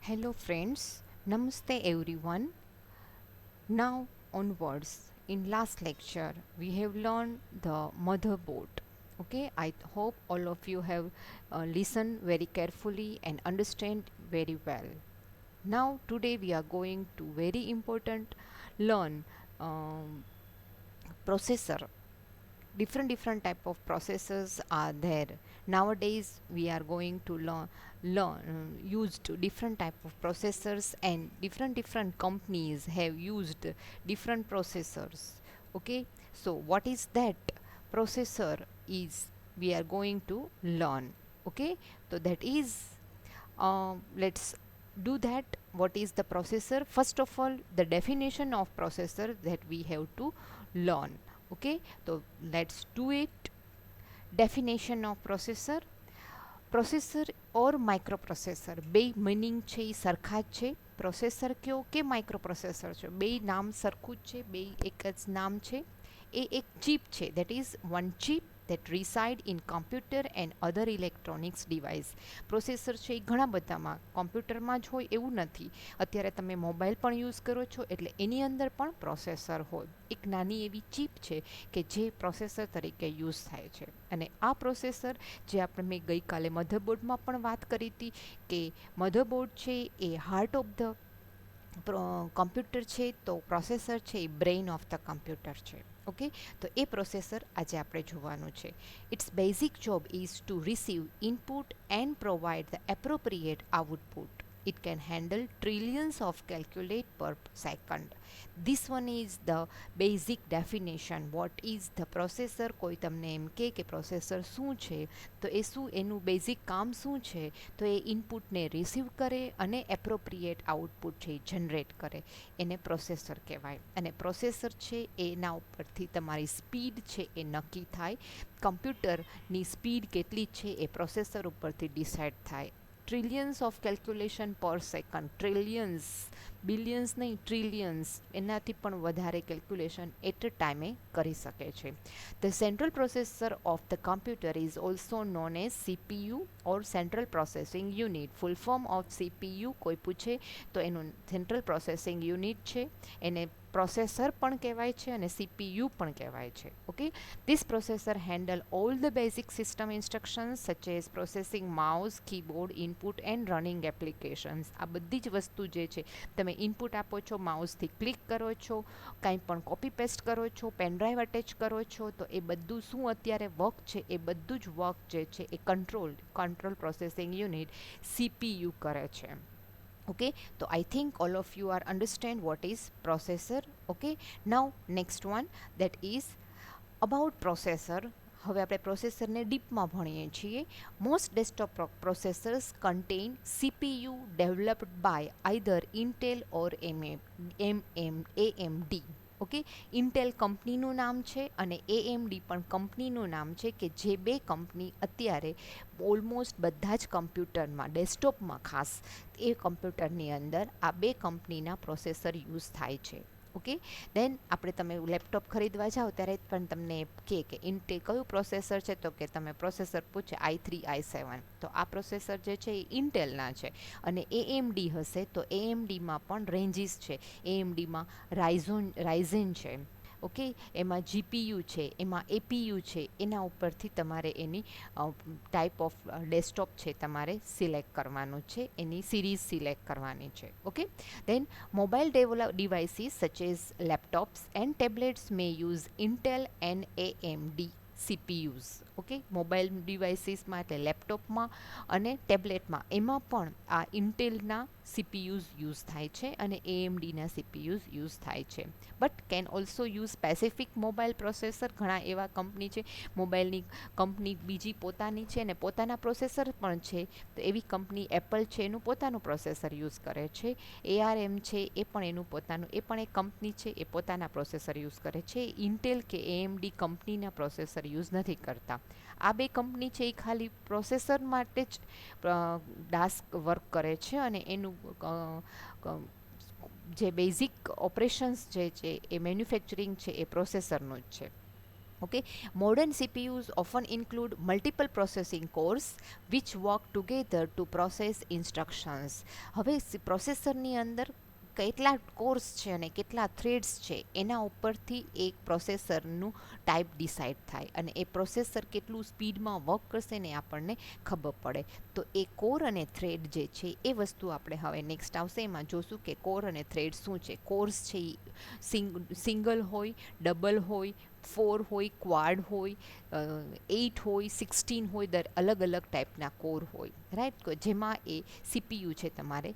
Hello friends, Namaste everyone. Now onwards, in last lecture we have learned the motherboard. Okay, I hope all of you have listened very carefully and understand very well. Now today we are going to very important learn um, processor. Different type of processors are there. Nowadays we are going to learn used different type of processors, and different companies have used different processors. Okay, so what is that processor is we are going to learn. Okay, so that is let's do that. What is the processor? First of all, the definition of processor that we have to learn. Okay, so let's do it. Definition of processor. Processor or microprocessor બે meaning છે એ સરખા જ છે. Processor કયો કે micro processor છે, બે નામ સરખું જ છે, બે એક જ નામ છે. એ એક ચીપ છે, that is one chip that reside in computer and other electronics device. Processor છે એ ઘણા બધામાં કોમ્પ્યુટરમાં જ હોય એવું નથી. અત્યારે તમે મોબાઈલ પણ યુઝ કરો છો એટલે એની અંદર પણ પ્રોસેસર હોય. એક નાની એવી ચીપ છે કે જે પ્રોસેસર તરીકે યુઝ થાય છે. અને આ પ્રોસેસર જે આપણે મેં ગઈકાલે મધરબોર્ડમાં પણ વાત કરી હતી કે મધરબોર્ડ છે એ હાર્ટ ઓફ ધ કમ્પ્યુટર છે, તો પ્રોસેસર છે એ બ્રેઇન ઓફ ધ કમ્પ્યુટર છે. ઓકે, તો એ પ્રોસેસર આજે આપણે જોવાનું છે. Its basic job is to receive input and provide the appropriate output. It can handle trillions of calculate per second. This one is the basic definition. What is the processor? કોઈ તમને એમ કે processor શું છે, તો એ શું એનું basic કામ શું છે, તો એ ઇનપુટને રિસીવ કરે અને એપ્રોપ્રિએટ આઉટપુટ છે જનરેટ કરે, એને પ્રોસેસર કહેવાય. અને પ્રોસેસર છે એના ઉપરથી તમારી સ્પીડ છે એ નક્કી થાય. કમ્પ્યુટરની સ્પીડ કેટલી છે એ પ્રોસેસર ઉપરથી ડિસાઇડ થાય. ટ્રિલિયન્સ ઓફ કેલ્ક્યુલેશન પર સેકન્ડ, ટ્રિલિયન્સ, બિલિયન્સ નહીં, ટ્રિલિયન્સ, એનાથી પણ વધારે કેલ્ક્યુલેશન એટ અ ટાઈમે કરી શકે છે. The central processor of the computer is also known as CPU or central processing unit. Full form of CPU કોઈ પૂછે તો એનું સેન્ટ્રલ પ્રોસેસિંગ યુનિટ છે, એને પ્રોસેસર પણ કહેવાય છે અને સીપીયુ પણ કહેવાય છે. Okay, this processor handle all the basic system instructions such as processing mouse, keyboard, input and running applications. આ બધી જ વસ્તુ જે છે, તમે ઇનપુટ આપો છો, માઉસથી ક્લિક કરો છો, કાંઈ પણ કોપી પેસ્ટ કરો છો, પેનડ્રાઈવ અટેચ કરો છો, તો એ બધું શું અત્યારે વર્ક છે, એ બધું જ વર્ક જે છે એ કંટ્રોલ પ્રોસેસિંગ યુનિટ સીપીયુ કરે છે. Okay, so I think all of you are understand what is processor. Okay, now next one, that is about processor. હવે આપણે પ્રોસેસરને ડીપમાં ભણીએ છીએ. Most desktop processors contain CPU developed by either Intel or AMD. Okay, Intel કંપનીનું નામ છે અને એએમડી પણ કંપનીનું નામ છે, કે જે બે કંપની અત્યારે ઓલમોસ્ટ બધા જ કમ્પ્યુટરમાં, ડેસ્કટોપમાં ખાસ, એ કમ્પ્યુટરની અંદર આ બે કંપનીના પ્રોસેસર યુઝ થાય છે. ઓકે, દેન આપણે તમે લેપટોપ ખરીદવા જાઓ ત્યારે પણ તમને કે ઇન્ટેલ કયું પ્રોસેસર છે, તો કે તમે પ્રોસેસર પૂછે i3 i7, તો આ પ્રોસેસર જે છે એ ઇન્ટેલના છે. અને એએમડી હશે તો એએમડીમાં પણ રેન્જીસ છે. એએમડીમાં રાઇઝેન છે. ઓકે, એમાં જીપીયુ છે, એમાં એપીયુ છે. એના ઉપરથી તમારે એની ટાઈપ ઓફ ડેસ્કટોપ છે તમારે સિલેક્ટ કરવાનું છે, એની સિરીઝ સિલેક્ટ કરવાની છે. Okay, then mobile devices such as laptops and tablets may use Intel and AMD CPUs. Okay, mobile ડિવાઇસીસમાં એટલે લેપટોપમાં અને ટેબ્લેટમાં એમાં પણ આ ઇન્ટેલના સીપીયુઝ યુઝ થાય છે અને એએમડીના સીપીયુઝ યુઝ થાય છે. But can also use specific mobile processor. ઘણા એવા કંપની છે, મોબાઈલની કંપની બીજી પોતાની છે અને પોતાના પ્રોસેસર પણ છે. તો એવી કંપની એપલ છે, એનું પોતાનું પ્રોસેસર યુઝ કરે છે. ARM છે, એ પણ એનું પોતાનું, એ પણ એક કંપની છે, એ પોતાના પ્રોસેસર યુઝ કરે છે. ઇન્ટેલ કે એએમડી કંપનીના પ્રોસેસર યુઝ નથી કરતા. આ બે કંપની છે એ ખાલી પ્રોસેસર માટે જ ડાસ્ક વર્ક કરે છે અને એનું જે બેઝિક ઓપરેશન્સ જે છે એ મેન્યુફેક્ચરિંગ છે એ પ્રોસેસરનું જ છે. Okay, modern CPUs often include multiple processing cores which work together to process instructions. હવે પ્રોસેસરની અંદર કેટલા કોર્સ છે અને કેટલા થ્રેડ્સ છે એના ઉપરથી એક પ્રોસેસરનું ટાઈપ ડિસાઇડ થાય અને એ પ્રોસેસર કેટલું સ્પીડમાં વર્ક કરશે ને આપણને ખબર પડે. તો એ કોર અને થ્રેડ જે છે એ વસ્તુ આપણે હવે નેક્સ્ટ આવશે એમાં જોશું કે કોર અને થ્રેડ શું છે. કોર્સ છે એ સિંગલ હોય, ડબલ હોય, 4 હોય, ક્વાડ હોય, 8 હોય, 16 હોય, દર અલગ અલગ ટાઈપના કોર હોય, રાઈટ, જેમાં એ સીપીયુ છે તમારે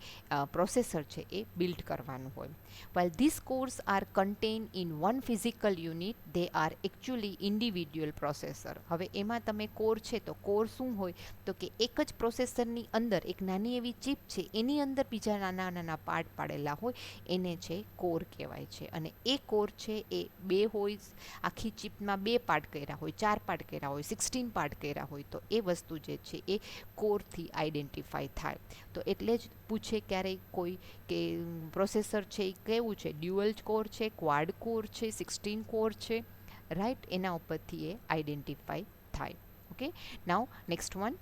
પ્રોસેસર છે એ બિલ્ડ કરવાનું હોય. While these cores are contained in one physical unit, they are actually individual processor. હવે એમાં તમે કોર છે તો કોર શું હોય તો કે એક જ પ્રોસેસરની અંદર એક નાની એવી ચિપ છે એની અંદર બીજા નાના નાના પાર્ટ પાડેલા હોય એને છે કોર કહેવાય છે. અને એ કોર છે એ બે હોય, આખી ચિપમાં 2 પાર્ટ કર્યા હોય, 4 પાર્ટ કર્યા હોય, 16 પાર્ટ કર્યા હોય તો એ વસ્તુ જે છે એ કોરથી આઈડેન્ટિફાઈ થાય. તો એટલે જ પૂછે ક્યારેય કોઈ કે પ્રોસેસર છે એ કેવું છે, ડ્યુઅલ કોર છે, ક્વાડ કોર છે, 16 કોર છે, રાઈટ, એના ઉપરથી એ આઈડેન્ટિફાઈ થાય. Okay, now next one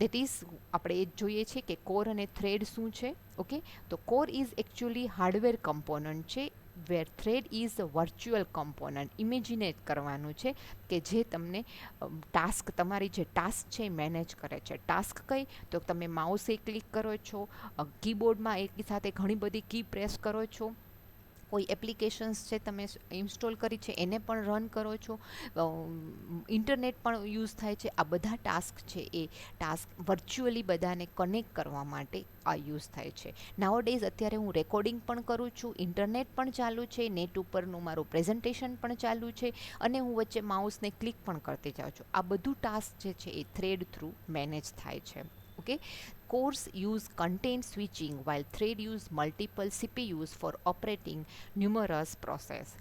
that is આપણે એ જોઈએ છે કે કોર અને થ્રેડ શું છે. ઓકે, તો core is actually hardware component છે where thread is a virtual component. ઇમેજિનેટ કરવાનું છે કે જે તમને ટાસ્ક, તમારી જે ટાસ્ક છે એ મેનેજ કરે છે. ટાસ્ક કઈ તો તમે માઉસે ક્લિક કરો છો, કીબોર્ડમાં એક સાથે ઘણી બધી કી પ્રેસ કરો છો, કોઈ એપ્લિકેશન્સ છે તમે ઇન્સ્ટોલ કરી છે એને પણ રન કરો છો, ઇન્ટરનેટ પણ યુઝ થાય છે. આ બધા ટાસ્ક છે એ ટાસ્ક વર્ચ્યુઅલી બધાને કનેક્ટ કરવા માટે આ યુઝ થાય છે. નાઉઅડેઝ અત્યારે હું રેકોર્ડિંગ પણ કરું છું, ઇન્ટરનેટ પણ ચાલુ છે, નેટ ઉપરનું મારું પ્રેઝન્ટેશન પણ ચાલુ છે અને હું વચ્ચે માઉસને ક્લિક પણ કરતી જાઉં છું. આ બધું ટાસ્ક જે છે એ થ્રેડ થ્રુ મેનેજ થાય છે. Okay, cores use content switching while thread use multiple CPUs for operating numerous process.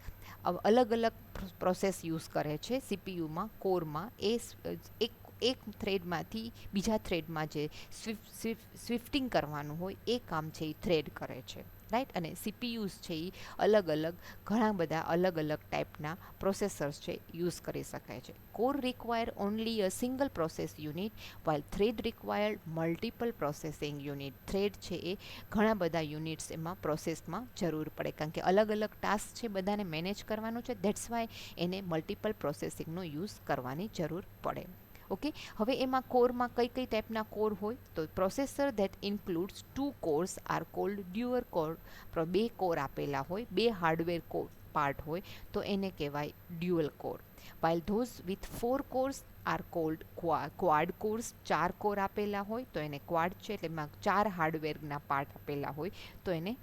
અલગ અલગ પ્રોસેસ યુઝ કરે છે સીપીયુમાં, કોરમાં. એ એક થ્રેડમાંથી બીજા થ્રેડમાં જે સ્વિફ્ટિંગ કરવાનું હોય એ કામ છે એ થ્રેડ કરે છે, રાઈટ. અને સીપીયુઝ છે એ અલગ અલગ ઘણા બધા અલગ અલગ ટાઈપના પ્રોસેસર્સ છે યુઝ કરી શકાય છે. Core require only a single process unit while thread required multiple processing unit. Thread છે એ ઘણા બધા યુનિટ્સ એમાં પ્રોસેસમાં જરૂર પડે કારણ કે અલગ અલગ ટાસ્ક છે બધાને મેનેજ કરવાનું છે. દેટ્સ વાય એને મલ્ટિપલ પ્રોસેસિંગનો યુઝ કરવાની જરૂર પડે. ઓકે, હવે એમાં કોરમાં કઈ કઈ ટાઈપના કોર હોય તો processor that includes 2 cores are called dual core. 2 core આપેલા હોય, 2 હાર્ડવેર કોર પાર્ટ હોય તો એને કહેવાય dual core. while those with 4 cores are called quad cores. 4 core આપેલા હોય તો એને ક્વાડ છે એટલે એમાં 4 હાર્ડવેરના પાર્ટ આપેલા હોય તો એને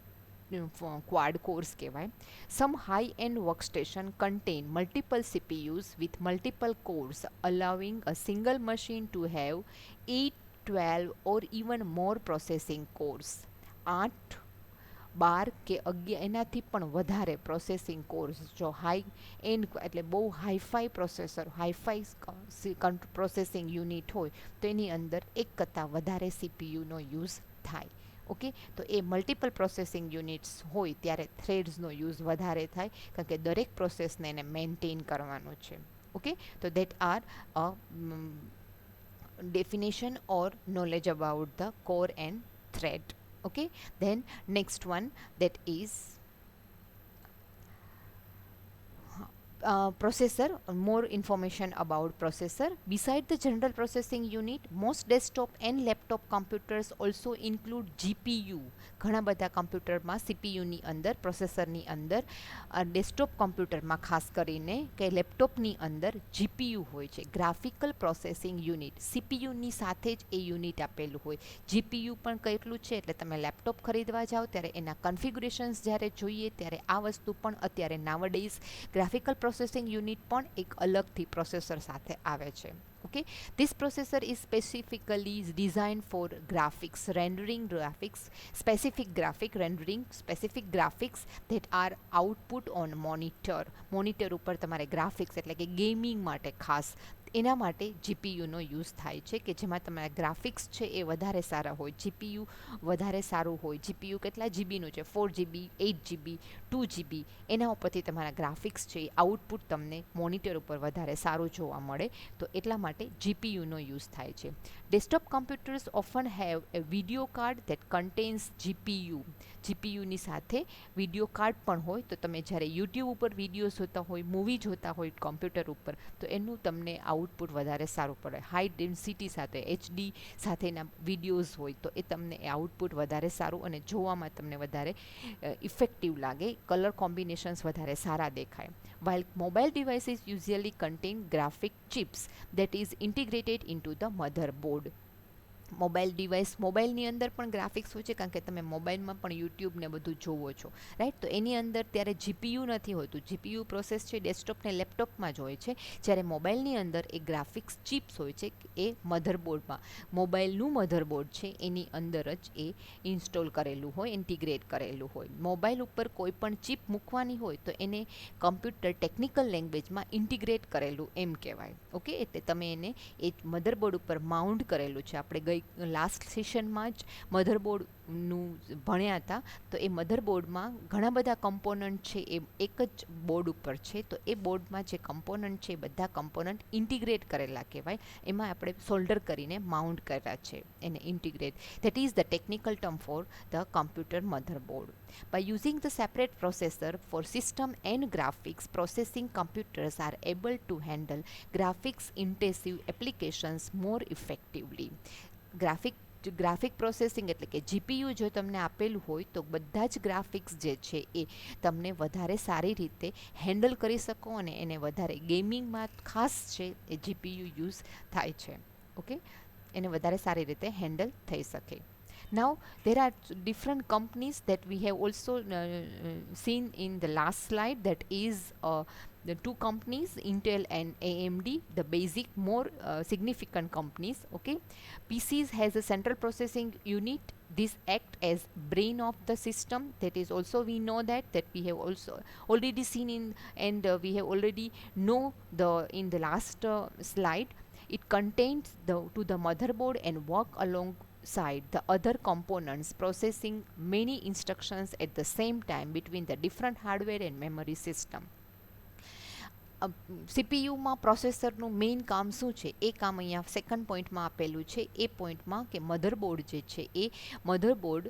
quad cores કહેવાય. Some high-end workstation contain multiple CPUs with multiple cores, allowing a single machine to have 8, 12 or even more processing cores. 8, 12 કે 11 એનાથી પણ વધારે પ્રોસેસિંગ કોર્સ. જો હાઈ એન્ડ એટલે બહુ hi-fi processor, hi-fi processing unit હોય તો એની અંદર એક કરતાં વધારે સીપીયુનો યુઝ થાય. ઓકે, તો એ મલ્ટિપલ પ્રોસેસિંગ યુનિટ્સ હોય ત્યારે થ્રેડ્સનો યુઝ વધારે થાય કારણ કે દરેક પ્રોસેસને એને મેન્ટેન કરવાનું છે. ઓકે, તો that are a definition or knowledge about the core and thread. Okay, then next one that is processor. More information about processor. Beside the general processing unit, most desktop and laptop computers also include GPU. ઘણા બધા કમ્પ્યુટરમાં સીપીયુની અંદર, પ્રોસેસરની અંદર, desktop કમ્પ્યુટરમાં ખાસ કરીને કે લેપટોપની અંદર જીપીયુ હોય છે, ગ્રાફિકલ પ્રોસેસિંગ યુનિટ. સીપીયુની સાથે જ એ યુનિટ આપેલું હોય. જીપીયુ પણ કેટલું છે એટલે તમે લેપટોપ ખરીદવા જાઓ ત્યારે એના કન્ફિગ્યુરેશન્સ જ્યારે જોઈએ ત્યારે આ વસ્તુ પણ અત્યારે નાવડેઝ ગ્રાફિકલ પ્રોસેસિંગ યુનિટ પણ એક અલગથી પ્રોસેસર સાથે આવે છે. Okay, this processor is specifically designed for graphics, rendering graphics, specific graphic rendering, specific graphics that are output on monitor. Monitor ઉપર તમારે ગ્રાફિક્સ એટલે કે ગેમિંગ માટે ખાસ એના માટે જીપીયુનો યુઝ થાય છે કે જેમાં તમારા ગ્રાફિક્સ છે એ વધારે સારા હોય, જીપીયુ વધારે સારું હોય. જીપીયુ કેટલા જીબીનું છે, 4 GB, 8 GB, 2 GB, એના ઉપરથી તમારા ગ્રાફિક્સ છે એ આઉટપુટ તમને મોનિટર ઉપર વધારે સારું જોવા મળે, તો એટલા માટે જીપીયુનો યુઝ થાય છે. Desktop computers often have a video card that contains GPU. જીપીયુની સાથે વિડીયો કાર્ડ પણ હોય, તો તમે જ્યારે યુટ્યુબ ઉપર વિડીયો જોતા હોય, મૂવી જોતા હોય કોમ્પ્યુટર ઉપર, તો એનું તમને આઉટપુટ વધારે સારું પડે. હાઈ ડેન્સિટી સાથે એચડી સાથેના વિડીયોઝ હોય તો એ તમને આઉટપુટ વધારે સારું અને જોવામાં તમને વધારે ઇફેક્ટિવ લાગે, કલર કોમ્બિનેશન્સ વધારે સારા દેખાય. While mobile devices usually contain graphic chips that is integrated into the motherboard. Mobile device, મોબાઈલની અંદર પણ ગ્રાફિક્સ હોય છે, કારણ કે તમે મોબાઈલમાં પણ યુટ્યુબ ને બધું જોવો છો, રાઈટ? તો એની અંદર ત્યારે જીપીયુ નથી હોતું. જીપીયુ પ્રોસેસ છે ડેસ્કટોપ ને લેપટોપમાં જ હોય છે, જ્યારે મોબાઈલની અંદર એ ગ્રાફિક્સ ચિપ્સ હોય છે એ મધરબોર્ડમાં, મોબાઈલનું મધરબોર્ડ છે એની અંદર જ એ ઇન્સ્ટોલ કરેલું હોય, ઇન્ટિગ્રેટ કરેલું હોય. મોબાઈલ ઉપર કોઈ પણ ચિપ મૂકવાની હોય તો એને કમ્પ્યુટર ટેકનિકલ લેંગ્વેજમાં ઇન્ટિગ્રેટ કરેલું એમ કહેવાય. ઓકે, એટલે તમે એને એ મધરબોર્ડ ઉપર માઉન્ટ કરેલું છે. આપણે લાસ્ટ સેશનમાં જ મધરબોર્ડનું ભણ્યા હતા, તો એ મધરબોર્ડમાં ઘણા બધા કમ્પોનન્ટ છે એ એક જ બોર્ડ ઉપર છે, તો એ બોર્ડમાં જે કમ્પોનન્ટ છે એ બધા કમ્પોનન્ટ ઇન્ટિગ્રેટ કરેલા કહેવાય. એમાં આપણે સોલ્ડર કરીને માઉન્ટ કર્યા છે એને integrate. That is the technical term for the computer motherboard. By using the separate processor for system and graphics processing, computers are able to handle graphics intensive applications more effectively. Graphic processing એટલે કે GPU જો તમને આપેલું હોય તો બધા જ graphics જે છે એ તમને વધારે સારી રીતે હેન્ડલ કરી શકો અને એને વધારે ગેમિંગમાં ખાસ છે એ જીપીયુ યુઝ થાય છે. ઓકે, એને વધારે સારી રીતે હેન્ડલ થઈ શકે. Now there are different companies that we have also seen in the last slide, that is the two companies, Intel and AMD, the basic more significant companies. Okay, PCs has a central processing unit. This act as brain of the system. That is also we know that we have also already seen in, and we have already know the in the last slide. It contains to the motherboard and work alongside the other components, processing many instructions at the same time between the different hardware and memory system. સીપીયુમાં પ્રોસેસરનું main કામ શું છે એ કામ અહીંયા second પોઈન્ટમાં આપેલું છે. એ પોઈન્ટમાં કે મધરબોર્ડ જે છે એ મધરબોર્ડ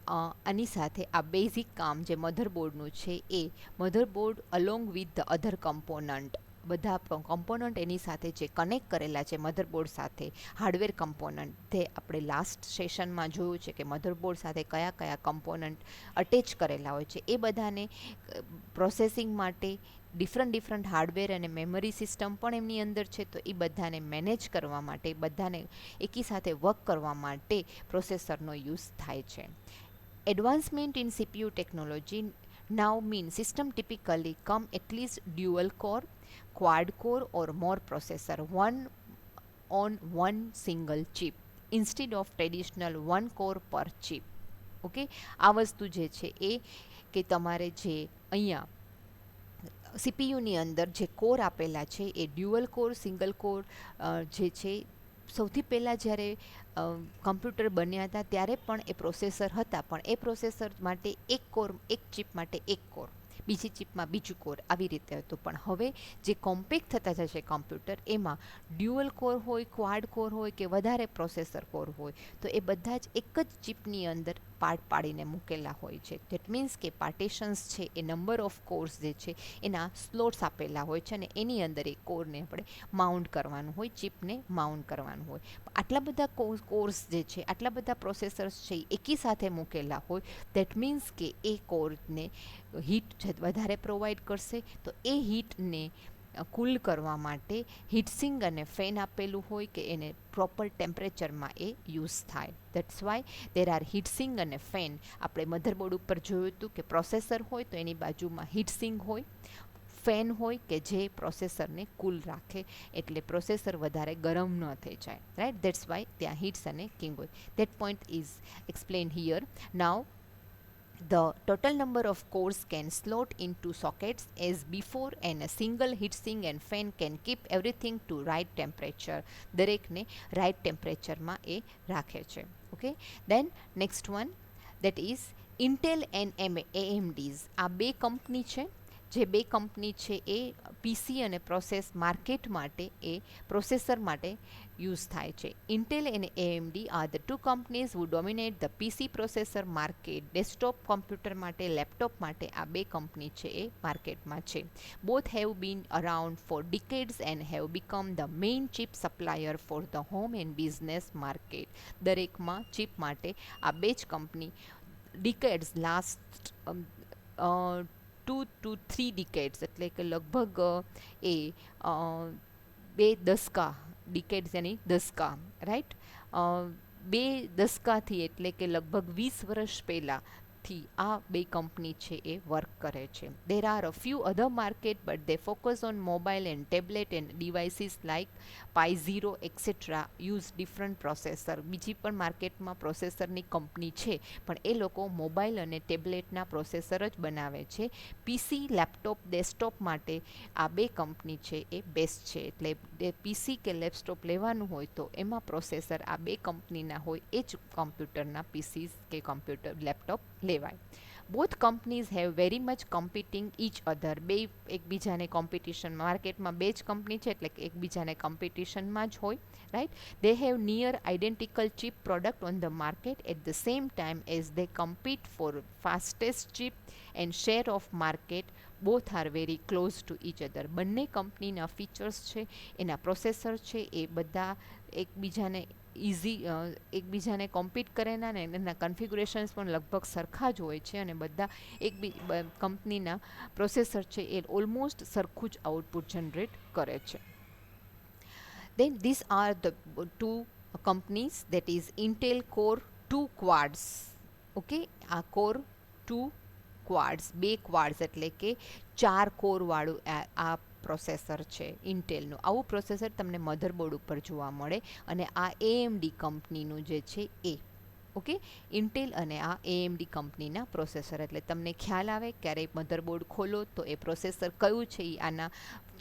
આની સાથે આ બેઝિક કામ જે મધરબોર્ડનું છે એ motherboard along with the other component, બધા કમ્પોનન્ટ એની સાથે જે કનેક્ટ કરેલા છે મધરબોર્ડ સાથે, હાર્ડવેર કમ્પોનન્ટ, તે આપણે લાસ્ટ સેશનમાં જોયું છે કે મધરબોર્ડ સાથે કયા કયા કમ્પોનન્ટ અટેચ કરેલા હોય છે, એ બધાને પ્રોસેસિંગ માટે ડિફરન્ટ હાર્ડવેર અને મેમરી સિસ્ટમ પણ એમની અંદર છે, તો એ બધાને મેનેજ કરવા માટે, બધાને એકી સાથે વર્ક કરવા માટે પ્રોસેસરનો યુઝ થાય છે. Advancement in CPU technology now mean system typically come at least dual core, quad core or more processor, one on one single chip instead of traditional one core per chip. Okay, આ વસ્તુ જે છે એ કે તમારે જે અહીંયા સીપીયુની અંદર જે કોર આપેલા છે એ ડ્યુઅલ કોર, સિંગલ કોર જે છે, સૌથી પહેલાં જ્યારે કમ્પ્યુટર બન્યા હતા ત્યારે પણ એ પ્રોસેસર હતા, પણ એ પ્રોસેસર માટે એક કોર, એક ચિપ માટે એક કોર, બીજી ચિપમાં બીજું કોર, આવી રીતે હતું. પણ હવે જે કોમ્પેક્ટ થતા જશે કમ્પ્યુટર, એમાં ડ્યુઅલ કોર હોય, ક્વાડ કોર હોય કે વધારે પ્રોસેસર કોર હોય, તો એ બધા જ એક જ ચિપની અંદર પાર્ટ પાડીને મૂકેલા હોય છે. ધેટ મીન્સ કે પાર્ટેશન્સ છે એ નંબર ઓફ કોર્સ જે છે એના સ્લોટ્સ આપેલા હોય છે અને એની અંદર એ કોરને આપણે માઉન્ટ કરવાનું હોય, ચિપને માઉન્ટ કરવાનું હોય. આટલા બધા કોર્સ જે છે, આટલા બધા પ્રોસેસર્સ છે એ એકી સાથે મૂકેલા હોય, ધેટ મીન્સ કે એ કોરને હીટ વધારે પ્રોવાઈડ કરશે, તો એ હીટને કૂલ કરવા માટે હીટસિંગ અને ફેન આપેલું હોય કે એને પ્રોપર ટેમ્પરેચરમાં એ યુઝ થાય. દેટ્સ વાય દેર આર હીટસિંગ અને ફેન. આપણે મધરબોર્ડ ઉપર જોયું હતું કે પ્રોસેસર હોય તો એની બાજુમાં હીટસિંગ હોય, ફેન હોય કે જે પ્રોસેસરને કૂલ રાખે, એટલે પ્રોસેસર વધારે ગરમ ન થઈ જાય, રાઈટ? દેટ્સ વાય ત્યાં હીટ્સ અને કિંગ હોય. That point is explain here. Now The total number of cores can slot into sockets as before, and a single heatsink and fan can keep everything to right temperature. દરેકને right temperature માં એ રાખે છે. Okay, then next one, that is Intel and AMDs. આ બે કંપની છે. જે બે કંપની છે એ પીસી અને પ્રોસેસ માર્કેટ માટે એ પ્રોસેસર માટે યુઝ થાય છે. ઇન્ટેલ અને AMD are the two companies who dominate the PC processor market. Desktop computer માટે, લેપટોપ માટે આ બે કંપની છે એ માર્કેટમાં છે. Both have been around four decades and have become the main chip supplier for the home and business market. દરેકમાં ચિપ માટે આ બે જ કંપની ડિકેડ્સ લાસ્ટ 2 to 3 ડિકેડ્સ એટલે કે લગભગ એ બે દસકા, ડિકેડ્સ યાની દસકા, રાઈટ, બે દસકાથી એટલે કે લગભગ 20 વર્ષ પહેલાંથી આ બે કંપની છે એ વર્ક કરે છે. There are a few other market but they focus on mobile and tablet and devices like પાઈ0 એક્સેટ્રા યુઝ ડિફરન્ટ પ્રોસેસર. બીજી પણ માર્કેટમાં પ્રોસેસરની કંપની છે, પણ એ લોકો મોબાઈલ અને ટેબ્લેટના પ્રોસેસર જ બનાવે છે. પીસી, લેપટોપ, ડેસ્કટોપ માટે આ બે કંપની છે એ બેસ્ટ છે. એટલે પીસી કે લેપટોપ લેવાનું હોય તો એમાં પ્રોસેસર આ બે કંપનીના હોય એ જ કમ્પ્યુટરના પીસી કે કમ્પ્યુટર લેપટોપ લેવાય. Both companies have very much competing each other. બે એકબીજાને કોમ્પિટિશન, માર્કેટમાં બે જ કંપની છે એટલે કે એકબીજાને કોમ્પિટિશનમાં જ હોય, right. They have near identical chip product on the market at the same time as they compete for fastest chip and share of market. Both are very close to each other. બંને કંપનીના features છે, એના processor છે, એ બધા એકબીજાને એકબીજાને compete કરેના ને એના કન્ફિગ્યુરેશન્સ પણ લગભગ સરખા જ હોય છે અને બધા કંપનીના પ્રોસેસર છે એ ઓલમોસ્ટ સરખું જ આઉટપુટ જનરેટ કરે છે. Then these are the two companies, that is Intel Core 2 Quads. Okay, આ Core 2 Quads, બે ક્વાડ્સ એટલે કે 4 કોર વાળું આ પ્રોસેસર છે ઇન્ટેલનું. આવું પ્રોસેસર તમને મધરબોર્ડ ઉપર જોવા મળે અને આ એએમડી કંપનીનું જે છે એ. ઓકે, ઇન્ટેલ અને આ એએમડી કંપનીના પ્રોસેસર. એટલે તમને ખ્યાલ આવે ક્યારેય મધરબોર્ડ ખોલો તો એ પ્રોસેસર કયું છે એ આના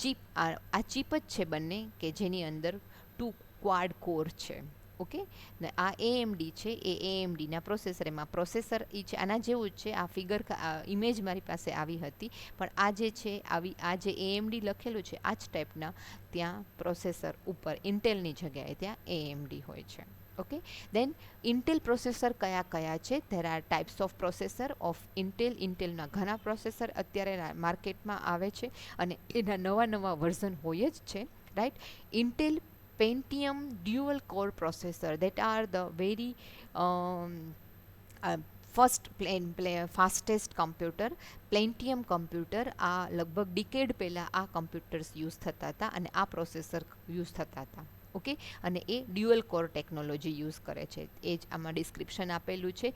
ચીપ, આ ચીપ જ છે બંને કે જેની અંદર 2 ક્વાડ કોર છે. ઓકે, ને આ એએમડી છે એ એએમડીના પ્રોસેસર. એમાં પ્રોસેસર એ છે આના જેવું જ છે. આ ફિગર, ઇમેજ મારી પાસે આવી હતી, પણ આ જે છે આ જે એએમડી લખેલું છે આ જ ટાઈપના ત્યાં પ્રોસેસર ઉપર ઇન્ટેલની જગ્યાએ ત્યાં એએમડી હોય છે. ઓકે, દેન ઇન્ટેલ પ્રોસેસર કયા કયા છે? There are types of processor of Intel. ઇન્ટેલના ઘણા પ્રોસેસર અત્યારે માર્કેટમાં આવે છે અને એના નવા નવા વર્ઝન હોય જ છે, right. Intel Pentium dual core processor, that are the very first fastest computer. Pentium computer આ લગભગ ડિકેડ પહેલાં આ કમ્પ્યુટર્સ યુઝ થતા હતા અને આ પ્રોસેસર યુઝ થતા હતા. ઓકે, અને એ ડ્યુઅલ કોર ટેકનોલોજી યુઝ કરે છે. એ જ આમાં ડિસ્ક્રિપ્શન આપેલું છે.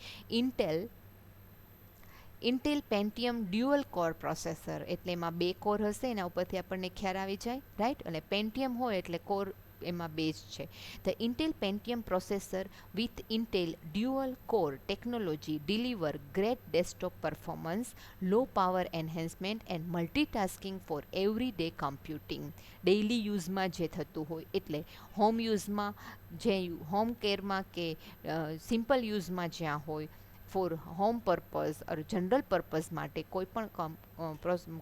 Intel Pentium dual core processor એટલે એમાં બે કોર હશે, એના ઉપરથી આપણને ખ્યાલ આવી જાય, રાઈટ. અને પેન્ટિયમ હોય એટલે કોર એમાં બે જ છે. The Intel Pentium processor with Intel dual core technology deliver great desktop performance, low power enhancement and multitasking for every day computing. Daily યુઝમાં જે થતું હોય એટલે હોમ યુઝમાં, જે હોમ કેરમાં કે સિમ્પલ યુઝમાં જ્યાં હોય, ફોર હોમ પર્પઝ ઓર જનરલ પર્પઝ માટે કોઈ પણ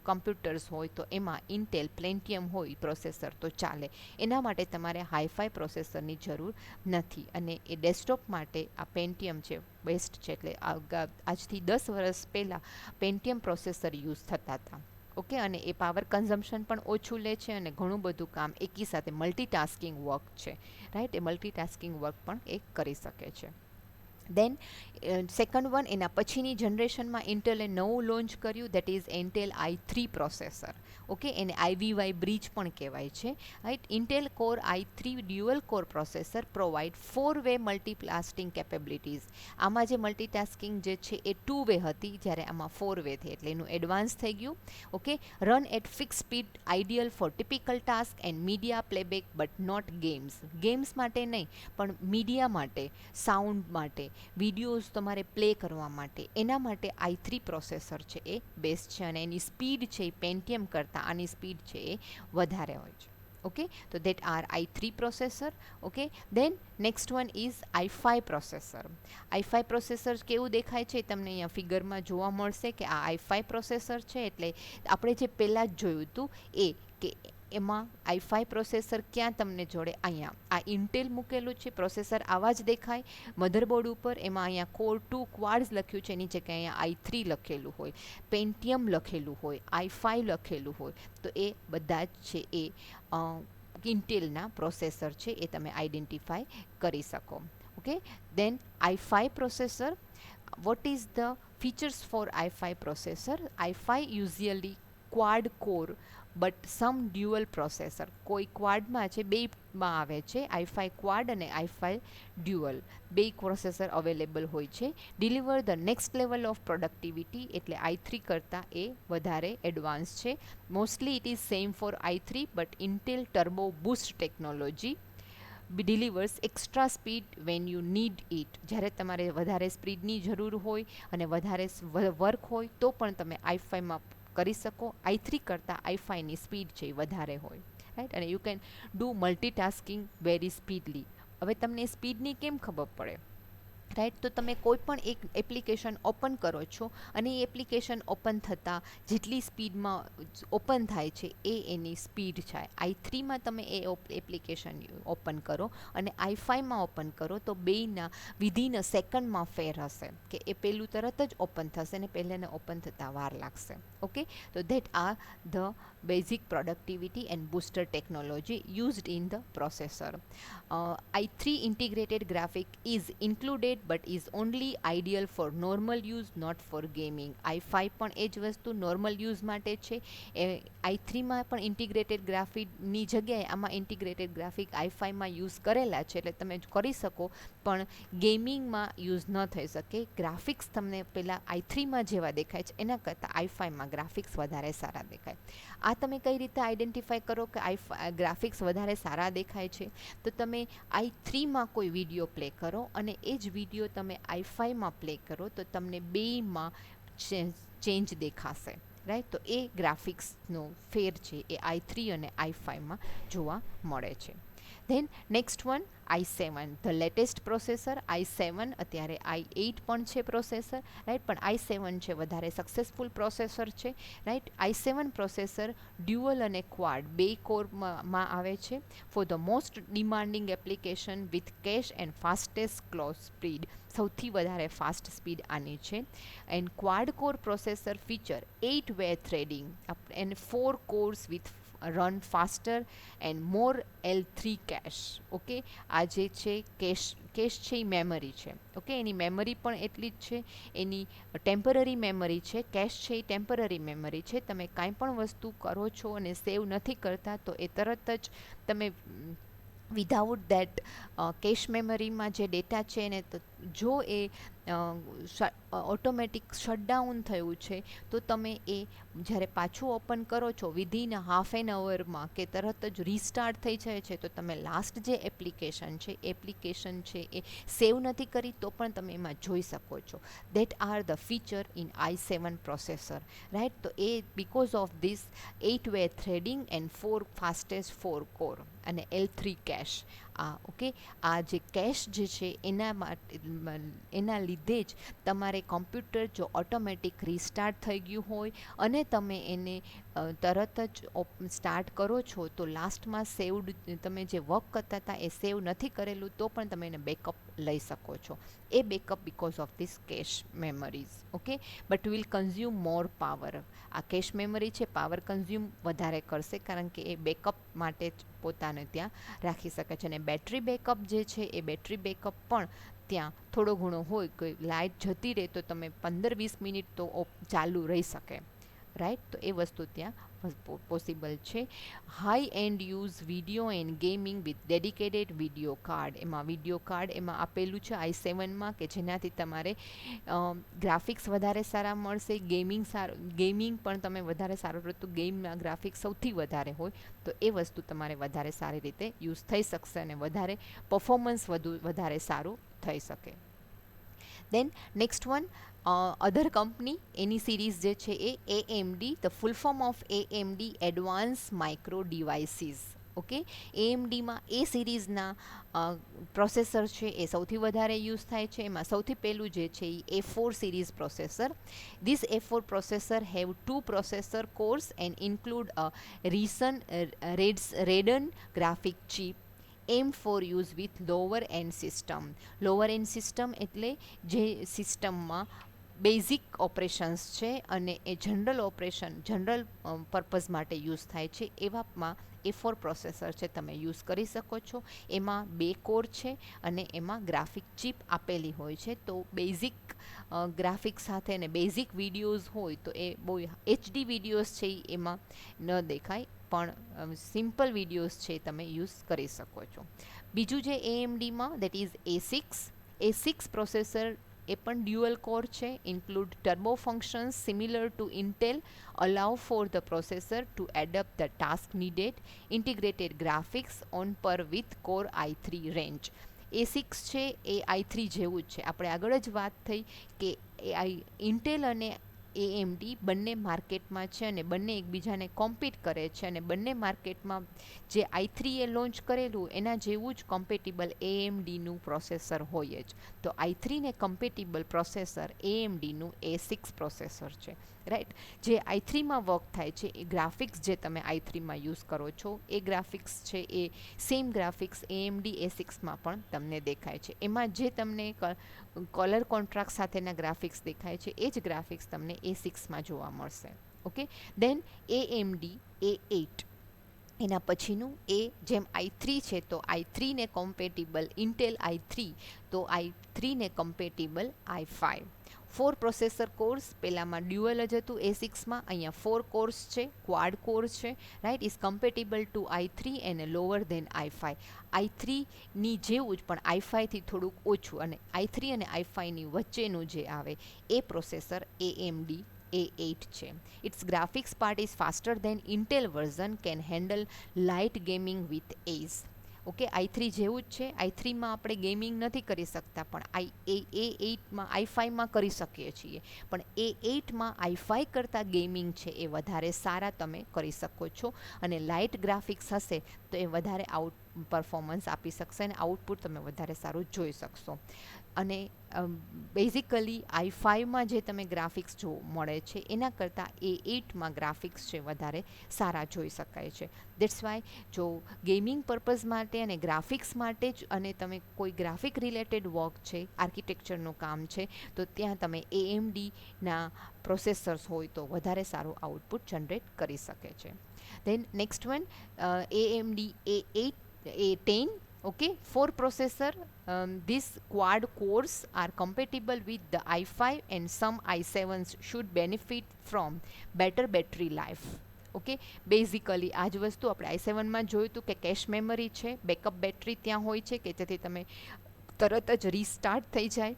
કમ્પ્યુટર્સ હોય તો એમાં ઇન્ટેલ પ્લેન્ટિયમ હોય પ્રોસેસર તો ચાલે. એના માટે તમારે હાઈફાઈ પ્રોસેસરની જરૂર નથી. અને એ ડેસ્કટોપ માટે આ પેન્ટિયમ છે બેસ્ટ છે. એટલે આજથી 10 વર્ષ પહેલાં પેન્ટિયમ પ્રોસેસર યુઝ થતા હતા. ઓકે, અને એ પાવર કન્ઝમ્પશન પણ ઓછું લે છે અને ઘણું બધું કામ એકી સાથે મલ્ટીટાસ્કિંગ વર્ક છે, રાઈટ. એ મલ્ટીટાસ્કિંગ વર્ક પણ એ કરી શકે છે. દેન સેકન્ડ વન, એના પછીની જનરેશનમાં ઇન્ટેલે નવું લોન્ચ કર્યું, that is Intel i3 processor. Okay, એને આઈવીવાય બ્રિજ પણ કહેવાય છે, right. Intel core i3 dual core processor provide 4-વે મલ્ટીટાસ્કિંગ કેપેબિલિટીઝ. આમાં જે મલ્ટીટાસ્કિંગ જે છે એ 2-વે હતી, જ્યારે આમાં 4-વે થઈ એટલે એનું એડવાન્સ થઈ ગયું. Okay, run at fix speed, ideal for typical task and media playback but not games. Games માટે નહીં પણ મીડિયા માટે, સાઉન્ડ માટે વિડીયોઝ તમારે પ્લે કરવા માટે એના માટે i3 પ્રોસેસર છે એ બેસ્ટ છે, અને એની સ્પીડ છે એ પેન્ટિયમ કરતાં આની સ્પીડ છે એ વધારે હોય છે. Okay, so that are i3 processor. Okay, then next one is i5 processor. i5 processor કેવું દેખાય છે તમને અહીંયા ફિગરમાં જોવા મળશે કે આ i5 પ્રોસેસર છે. એટલે આપણે જે પહેલાં જ જોયું હતું એ કે એમાં i5 પ્રોસેસર ક્યાં તમને જોડે અહીંયા આ ઇન્ટેલ મૂકેલું છે પ્રોસેસર આવા જ દેખાય મધરબોર્ડ ઉપર. એમાં અહીંયા કોર 2 ક્વાડ્સ લખ્યું છે, એની જગ્યાએ અહીંયા i3 લખેલું હોય, પેન્ટિયમ લખેલું હોય, i5 લખેલું હોય, તો એ બધા જ છે એ ઇન્ટેલના પ્રોસેસર છે એ તમે આઈડેન્ટિફાય કરી શકો. Okay, then i5 processor. what is the features for i5 processor? i5 usually quad core but some dual processor. કોઈ ક્વાડમાં છે, બેમાં આવે છે i5 ક્વાડ અને i5 ડ્યુઅલ, બે પ્રોસેસર અવેલેબલ હોય છે. Deliver the next level of productivity, એટલે i3 કરતાં એ વધારે એડવાન્સ છે. Mostly it is same for i3 but Intel turbo boost technology delivers extra speed when you need it. જ્યારે તમારે વધારે સ્પીડની જરૂર હોય અને વધારે વર્ક હોય તો પણ તમે i5માં કરી શકો. i3 કરતાં i5ની સ્પીડ છે એ વધારે હોય, રાઈટ, અને you can do multitasking very speedily. હવે તમને સ્પીડની કેમ ખબર પડે, રાઈટ, તો તમે કોઈ પણ એક એપ્લિકેશન ઓપન કરો છો અને એ એપ્લિકેશન ઓપન થતાં જેટલી સ્પીડમાં ઓપન થાય છે એ એની સ્પીડ છે. i3માં તમે એ એપ્લિકેશન ઓપન કરો અને i5માં ઓપન કરો તો બેયના વિધિન અ સેકન્ડમાં ફેર હશે કે એ પહેલું તરત જ ઓપન થશે ને પહેલાંને ઓપન થતાં વાર લાગશે. ઓકે, તો that are the basic productivity and booster technology used in the processor. i3 integrated graphic is included but is only ideal for normal use, not for gaming. i5 પણ એ જ વસ્તુ normal use માટે છે. i3માં પણ integrated ગ્રાફિકની જગ્યાએ આમાં integrated graphic i5માં use કરેલા છે, એટલે તમે કરી શકો, પણ ગેમિંગમાં યુઝ ન થઈ શકે. ગ્રાફિક્સ તમને પહેલાં i3માં જેવા દેખાય છે એના કરતાં i5માં ગ્રાફિક્સ વધારે સારા દેખાય. આ તમે કઈ રીતે આઈડેન્ટિફાય કરો કે ગ્રાફિક્સ વધારે સારા દેખાય છે? તો તમે i3માં કોઈ વિડીયો પ્લે કરો અને એ જ વિડીયો તમે i5માં પ્લે કરો તો તમને બેયમાં ચેન્જ દેખાશે, રાઈટ. તો એ ગ્રાફિક્સનો ફેર છે એ i3 અને i5માં જોવા મળે છે. Than next one i7, the latest processor. i7 અત્યારે i8 પણ છે પ્રોસેસર, રાઈટ, પણ i7 છે વધારે સક્સેસફુલ પ્રોસેસર છે, રાઈટ. i7 પ્રોસેસર ડ્યુઅલ અને ક્વાડ બે કોરમાં આવે છે for the most demanding application with cache and fastest close speed. સૌથી વધારે ફાસ્ટ સ્પીડ આની છે. And quad core processor feature 8-way threading and 4 cores with run faster and more L3 cache. Okay, આ જે છે કેશ છે એ memory છે. ઓકે, એની મેમરી પણ એટલી જ છે, એની ટેમ્પરરી મેમરી છે. કેશ છે એ ટેમ્પરરી મેમરી છે. તમે કાંઈ પણ વસ્તુ કરો છો અને સેવ નથી કરતા તો એ તરત જ તમે વિધાઉટ દેટ કેશ મેમરીમાં જે ડેટા છે ને, તો જો એ ઓટોમેટિક શટડાઉન થયું છે તો તમે એ જ્યારે પાછું ઓપન કરો છો વિધિન હાફ એન અવરમાં કે તરત જ રીસ્ટાર્ટ થઈ જાય છે, તો તમે લાસ્ટ જે એપ્લિકેશન છે એ સેવ નથી કરી તો પણ તમે એમાં જોઈ શકો છો. That are the feature in i7 processor, right. તો એ because of this 8-way threading and 4 fastest 4 core અને L3 કેશ. ઓકે, આ જે કેશ જે છે એના લીધે જ તમારે કોમ્પ્યુટર જો ઓટોમેટિક રીસ્ટાર્ટ થઈ ગયું હોય અને તમે એને તરત જ સ્ટાર્ટ કરો છો તો લાસ્ટમાં સેવડ તમે જે વર્ક કરતા હતા એ સેવ નથી કરેલું તો પણ તમે એને બેકઅપ લઈ શકો છો. એ backup because of this cache memories. Okay, but will consume more power. આ કેશ મેમરી છે પાવર કન્ઝ્યુમ વધારે કરશે કારણ કે એ બેકઅપ માટે જ પોતાને ત્યાં રાખી શકે છે. અને બેટરી બેકઅપ જે છે એ બેટરી બેકઅપ પણ ત્યાં થોડો ઘણો હોય, કોઈ લાઇટ જતી રહે તો તમે 15-20 મિનિટ તો ચાલુ રહી શકે, રાઈટ. તો એ વસ્તુ ત્યાં પોસિબલ છે. High and use video and gaming with dedicated video card. એમાં વિડીયો કાર્ડ એમાં આપેલું છે i7માં કે જેનાથી તમારે ગ્રાફિક્સ વધારે સારા મળશે. ગેમિંગ પણ તમે વધારે સારું પડતું ગેમના ગ્રાફિક્સ સૌથી વધારે હોય તો એ વસ્તુ તમારે વધારે સારી રીતે યુઝ થઈ શકશે અને વધારે પરફોર્મન્સ વધારે સારું થઈ શકે. Then next one other company એની સિરીઝ જે છે એ AMD, the full form of AMD advance micro devices. Okay, એએમડીમાં એ સિરીઝના પ્રોસેસર છે એ સૌથી વધારે યુઝ થાય છે. એમાં સૌથી પહેલું જે છે એ A4 series processor. This A4 processor have 2 processor cores and include a Radeon graphic chip એમ for use with lower end system. Lower end system એટલે જે સિસ્ટમમાં બેઝિક ઓપરેશન્સ છે અને એ જનરલ પર્પઝ માટે યુઝ થાય છે એવામાં A4 પ્રોસેસર છે તમે યુઝ કરી શકો છો. એમાં 2 કોર છે અને એમાં ગ્રાફિક ચીપ આપેલી હોય છે. તો બેઝિક ગ્રાફિક સાથે ને બેઝિક વિડીયોઝ હોય તો એ બહુ HD વિડીયોઝ છે એમાં ન દેખાય, પણ સિમ્પલ વિડીયોઝ છે તમે યુઝ કરી શકો છો. બીજું જે એએમડીમાં દેટ ઇઝ A6 પ્રોસેસર, એ પણ ડ્યુઅલ કોર છે, include turbo functions similar two Intel, allow for the processor to adapt the task needed, integrated graphics on par with core i3 range. A6 છે એ i3 જેવું જ છે. આપણે આગળ જ વાત થઈ કે ઇન્ટેલ અને એએમડી બંને માર્કેટમાં છે અને બંને એકબીજાને કોમ્પીટ કરે છે અને બંને માર્કેટમાં જે i3 એ લોન્ચ કરેલું એના જેવું જ કોમ્પેટિબલ એએમડીનું પ્રોસેસર હોય જ. તો i3ને કમ્પેટિબલ પ્રોસેસર એએમડીનું A6 પ્રોસેસર છે, રાઈટ. જે i3માં વર્ક થાય છે એ ગ્રાફિક્સ જે તમે i3માં યુઝ કરો છો એ ગ્રાફિક્સ છે એ સેમ ગ્રાફિક્સ એએમડી A6માં પણ તમને દેખાય છે. એમાં જે તમને કલર કોન્ટ્રાક્ટ સાથેના ગ્રાફિક્સ દેખાય છે એ જ ગ્રાફિક્સ તમને A6માં જોવા મળશે. ઓકે, દેન એએમડી A8, એના પછીનું એ જેમ i3 છે તો i3ને કોમ્પેટિબલ ઇન્ટેલ i3, તો i3ને કોમ્પેટિબલ i5. 4 પ્રોસેસર કોર્સ, પહેલામાં ડ્યુઅલ જ હતું A6માં, અહીંયા 4 કોર્સ છે, ક્વાડ કોર છે, right. Is compatible to i3 and lower than i5. i3ની જેવું જ પણ i5થી થોડુંક ઓછું, અને i3 અને i5ની વચ્ચેનું જે આવે એ પ્રોસેસર એએમડી A8 છે. Its graphics part is faster than Intel version, can handle light gaming with ease. Okay, i3 જેવું જ છે. i3માં આપણે ગેમિંગ નથી કરી શકતા, પણ A8માં i5માં કરી શકીએ છીએ. પણ A8માં i5 કરતાં ગેમિંગ છે એ વધારે સારા તમે કરી શકો છો, અને લાઇટ ગ્રાફિક્સ હશે તો એ વધારે પરફોર્મન્સ આપી શકશે અને આઉટપુટ તમે વધારે સારું જોઈ શકશો. અને બેઝિકલી i5માં જે તમે ગ્રાફિક્સ જો મળે છે એના કરતાં A8માં ગ્રાફિક્સ છે વધારે સારા જોઈ શકાય છે. દેટ્સ વાય જો ગેમિંગ પર્પઝ માટે અને ગ્રાફિક્સ માટે જ, અને તમે કોઈ ગ્રાફિક રિલેટેડ વર્ક છે, આર્કિટેક્ચરનું કામ છે, તો ત્યાં તમે એએમડીના પ્રોસેસર્સ હોય તો વધારે સારું આઉટપુટ જનરેટ કરી શકે છે. Then next one AMD A8 A10. Okay, 4 processor, these quad cores are compatible with the i5 and some i7s should benefit from better battery life. Okay, basically આ જ વસ્તુ આપણે i7માં જોયું હતું કે કેશ મેમરી છે, બેકઅપ બેટરી ત્યાં હોય છે કે જેથી તમે તરત જ રીસ્ટાર્ટ થઈ જાય,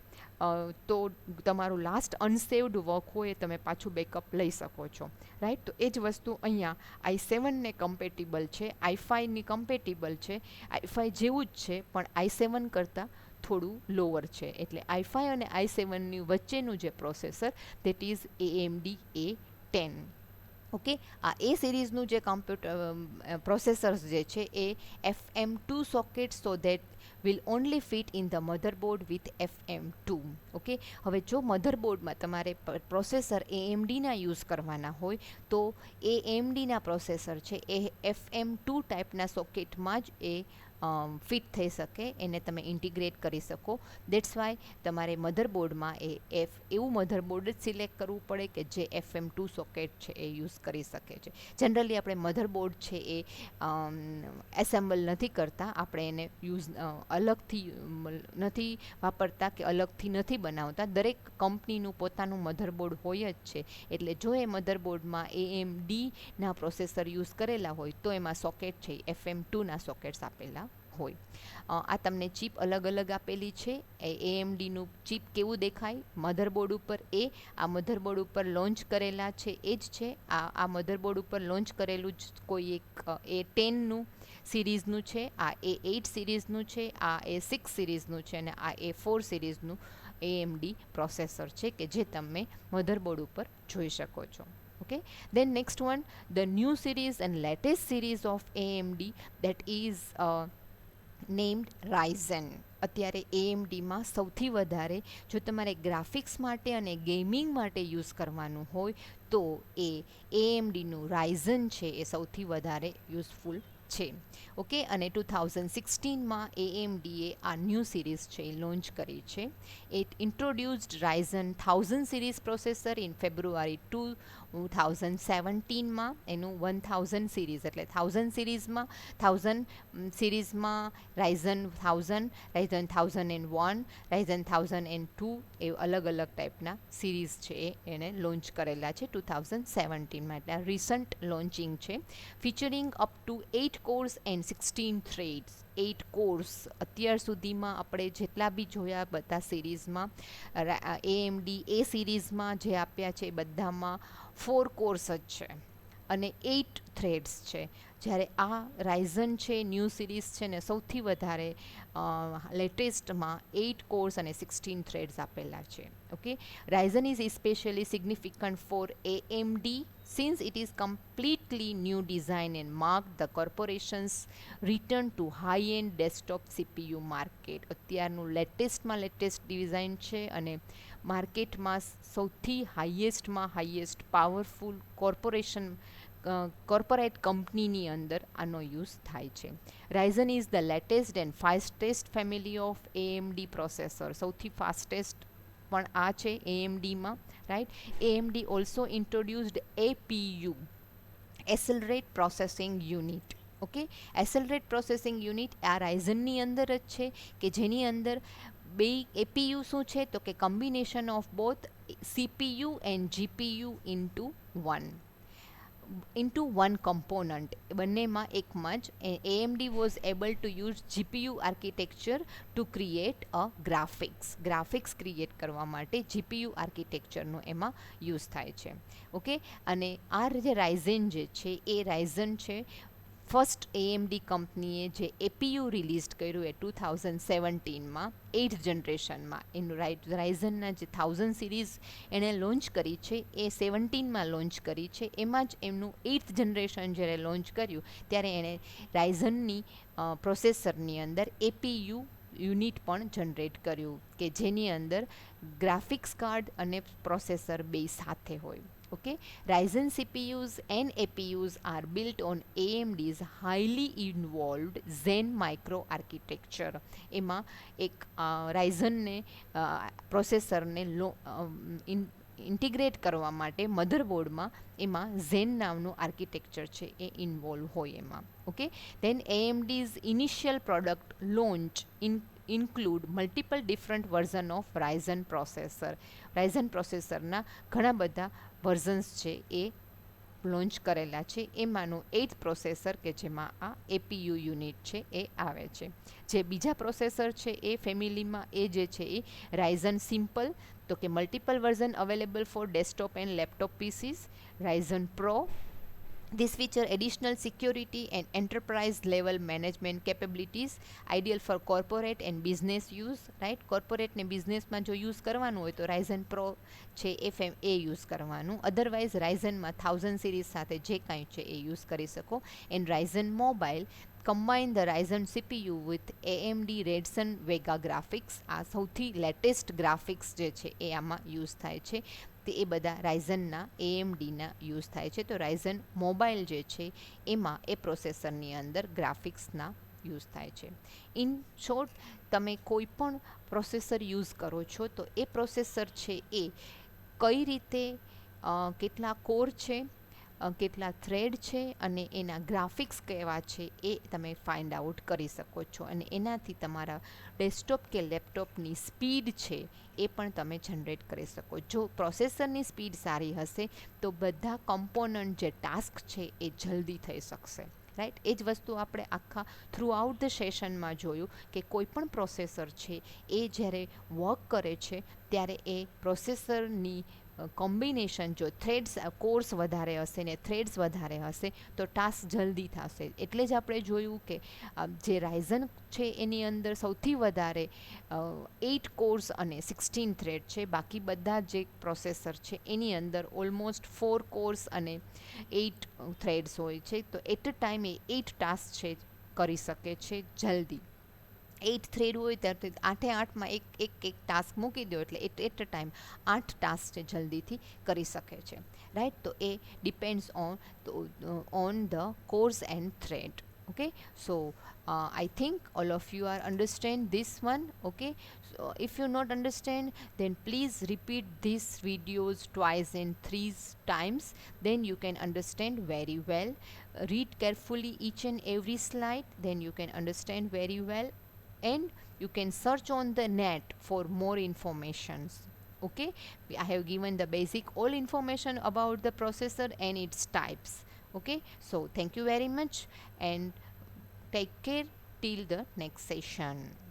તો તમારું લાસ્ટ અનસેવ્ડ વર્ક હોય એ તમે પાછું બેકઅપ લઈ શકો છો, રાઈટ. તો એ જ વસ્તુ અહીંયા i7ને કમ્પેટિબલ છે, i5ની કમ્પેટિબલ છે, i5 જેવું જ છે પણ i7 કરતાં થોડું લોઅર છે. એટલે i5 અને i7ની વચ્ચેનું જે processor that is AMD A10. Okay, આ એ સિરીઝનું જે પ્રોસેસર્સ જે છે એ FM2 socket, so that will only fit in the motherboard with FM2. Okay, હવે જો મધરબોર્ડમાં તમારે પ્રોસેસર AMDના યુઝ કરવાના હોય તો AMDના પ્રોસેસર છે એ FM2 ટાઈપના સોકેટમાં જ એ ફિટ થઈ શકે, એને તમે ઇન્ટિગ્રેટ કરી શકો. દેટ્સ વાય તમારે મધરબોર્ડમાં એવું મધરબોર્ડ જ સિલેક્ટ કરવું પડે કે જે FM2 સોકેટ છે એ યુઝ કરી શકે છે. જનરલી આપણે મધરબોર્ડ છે એ એસેમ્બલ નથી કરતા, આપણે એને યુઝ અલગથી નથી વાપરતા કે અલગથી નથી બનાવતા. દરેક કંપનીનું પોતાનું મધરબોર્ડ હોય જ છે, એટલે જો એ મધરબોર્ડમાં AMDના પ્રોસેસર યુઝ કરેલા હોય તો એમાં સોકેટ છે FM2ના સોકેટ્સ આપેલા હોય. આ તમને ચીપ અલગ અલગ આપેલી છે. AMDનું ચીપ કેવું દેખાય મધરબોર્ડ ઉપર, આ મધરબોર્ડ ઉપર લોન્ચ કરેલા છે એ જ છે. આ મધરબોર્ડ ઉપર લોન્ચ કરેલું જ કોઈ એક A10નું સિરીઝનું છે, આ A8 સિરીઝનું છે, આ A6 સિરીઝનું છે અને આ A4 સિરીઝનું AMD પ્રોસેસર છે કે જે તમે મધરબોર્ડ ઉપર જોઈ શકો છો. Okay, then next one, the new series and latest series of AMD, that is named Ryzen. અત્યારે AMDમાં સૌથી વધારે જો તમારે ગ્રાફિક્સ માટે અને ગેમિંગ માટે યુઝ કરવાનું હોય તો એ AMDનું રાઇઝન છે એ સૌથી વધારે યુઝફુલ છે. ઓકે, અને 2016માં AMDએ આ ન્યૂ સિરીઝ છે એ લોન્ચ કરી છે. It introduced Ryzen 1000 series processor in February 2017માં. એનું 1000 સિરીઝ એટલે 1000 સિરીઝમાં 1000 સિરીઝમાં રાઇઝન 1000, રાઇઝન 1001, રાઇઝન 1002 એ અલગ અલગ ટાઈપના સિરીઝ છે એને લોન્ચ કરેલા છે 2017માં, એટલે રિસન્ટ લોન્ચિંગ છે. Featuring up to 8 cores and 16 threads. 8 cores અત્યાર સુધીમાં આપણે જેટલા બી જોયા બધા સિરીઝમાં, AMD એ સિરીઝમાં જે આપ્યા છે બધામાં 4 કોર્સ જ છે અને 8 થ્રેડ્સ છે. જ્યારે આ રાઇઝન છે ન્યૂ સિરીઝ છે ને સૌથી વધારે લેટેસ્ટમાં 8 કોર્સ અને 16 થ્રેડ્સ આપેલા છે. Okay, Ryzen is specially significant for AMD since it is completely new design and marked the corporation's return to high-end desktop CPU market. અત્યારનું લેટેસ્ટમાં લેટેસ્ટ ડિઝાઇન છે અને માર્કેટમાં સૌથી હાઈએસ્ટ પાવરફુલ કોર્પોરેટ કંપનીની અંદર આનો યુઝ થાય છે. Ryzen is the latest and fastest family of AMD processor. સૌથી ફાસ્ટેસ્ટ પણ આ છે AMDમાં, right. AMD also introduced APU, accelerate processing unit. Okay, accelerate processing unit આ રાઇઝનની અંદર જ છે કે જેની અંદર બે APU શું છે તો કે combination of both CPU and GPU into one component. બંનેમાં એકમાં જ AMD was able to use GPU architecture to create a graphics create કરવા માટે GPU આર્કિટેક્ચરનો એમાં યુઝ થાય છે. ઓકે, અને આ જે રાઇઝન જે છે એ રાઇઝન છે ફર્સ્ટ AMD કંપનીએ જે APU રિલીઝ કર્યું એ 2017માં 8th જનરેશનમાં. એનું રાઇઝનના જે 1000 સિરીઝ એણે લોન્ચ કરી છે એ 17માં લોન્ચ કરી છે. એમાં જ એમનું 8th જનરેશન જ્યારે લોન્ચ કર્યું ત્યારે એણે રાઇઝનની પ્રોસેસરની અંદર APU યુનિટ પણ જનરેટ કર્યું કે જેની અંદર ગ્રાફિક્સ કાર્ડ અને પ્રોસેસર બે સાથે હોય. Okay, Ryzen CPUs and APUs are built on AMD's highly involved Zen micro architecture. એમાં એક રાઇઝનને પ્રોસેસરને ઇન્ટિગ્રેટ કરવા માટે મધરબોર્ડમાં એમાં ઝેન નામનું આર્કિટેક્ચર છે એ ઇન્વોલ્વ હોય એમાં. Okay, then AMD's initial product launch include multiple different version of Ryzen processor. Ryzen પ્રોસેસરના ઘણા બધા વર્ઝન્સ છે એ લોન્ચ કરેલા છે. એમાંનું 8th પ્રોસેસર કે જેમાં આ APU યુનિટ છે એ આવે છે. જે બીજા પ્રોસેસર છે એ ફેમિલીમાં એ જે છે એ રાઇઝન સિમ્પલ, તો કે multiple version available for desktop and laptop PCs. Ryzen pro, this feature additional security and enterprise level management capabilities, ideal for corporate and business use, right. corporate ને બિઝનેસમાં જો યુઝ કરવાનું હોય તો રાઇઝન પ્રો છે એ યુઝ કરવાનું. Otherwise રાઇઝનમાં 1000 સિરીઝ સાથે જે કાંઈ છે એ યુઝ કરી શકો. And Ryzen mobile combine the Ryzen CPU with AMD Radeon Vega graphics. આ સૌથી લેટેસ્ટ ગ્રાફિક્સ જે છે એ આમાં યુઝ થાય છે. તે એ બધા રાઇઝનના AMDના યુઝ થાય છે. તો રાઇઝન મોબાઈલ જે છે એમાં એ પ્રોસેસરની અંદર ગ્રાફિક્સના યુઝ થાય છે. ઇન શોર્ટ, તમે કોઈ પણ પ્રોસેસર યુઝ કરો છો તો એ પ્રોસેસર છે એ કઈ રીતે કેટલા કોર છે, કેટલા થ્રેડ છે અને એના ગ્રાફિક્સ કેવા છે એ તમે ફાઇન્ડ આઉટ કરી શકો છો. અને એનાથી તમારા ડેસ્કટોપ કે લેપટોપની સ્પીડ છે એ પણ તમે જનરેટ કરી શકો. જો પ્રોસેસરની સ્પીડ સારી હશે તો બધા કમ્પોનન્ટ જે ટાસ્ક છે એ જલ્દી થઈ શકશે, રાઈટ. એ જ વસ્તુ આપણે આખા થ્રુ આઉટ ધ સેશનમાં જોયું કે કોઈ પણ પ્રોસેસર છે એ જ્યારે વર્ક કરે છે ત્યારે એ પ્રોસેસરની કોમ્બિનેશન જો થ્રેડ્સ કોર્સ વધારે હશે ને થ્રેડ્સ વધારે હશે તો ટાસ્ક જલ્દી થશે. એટલે જ આપણે જોયું કે જે રાઇઝન છે એની અંદર સૌથી વધારે 8 કોર્સ અને 16 થ્રેડ છે. બાકી બધા જે પ્રોસેસર છે એની અંદર ઓલમોસ્ટ 4 કોર્સ અને 8 થ્રેડ્સ હોય છે. તો એટ અ ટાઈમ એ 8 ટાસ્ક છે કરી શકે છે જલ્દી. 8 થ્રેડ હોય ત્યારે આઠે આઠમાં એક ટાસ્ક મૂકી દો એટલે એટ અ ટાઈમ 8 ટાસ્ક છે જલ્દીથી કરી શકે છે, રાઈટ. તો એ depends on the cores and thread. Okay, so I think all of you are understand this one. Okay, so if you not understand, then please repeat these videos twice and three times, then you can understand very well. Read carefully each and every slide, then you can understand very well, and you can search on the net for more informations. Okay, I have given the basic all information about the processor and its types. Okay, so thank you very much and take care till the next session.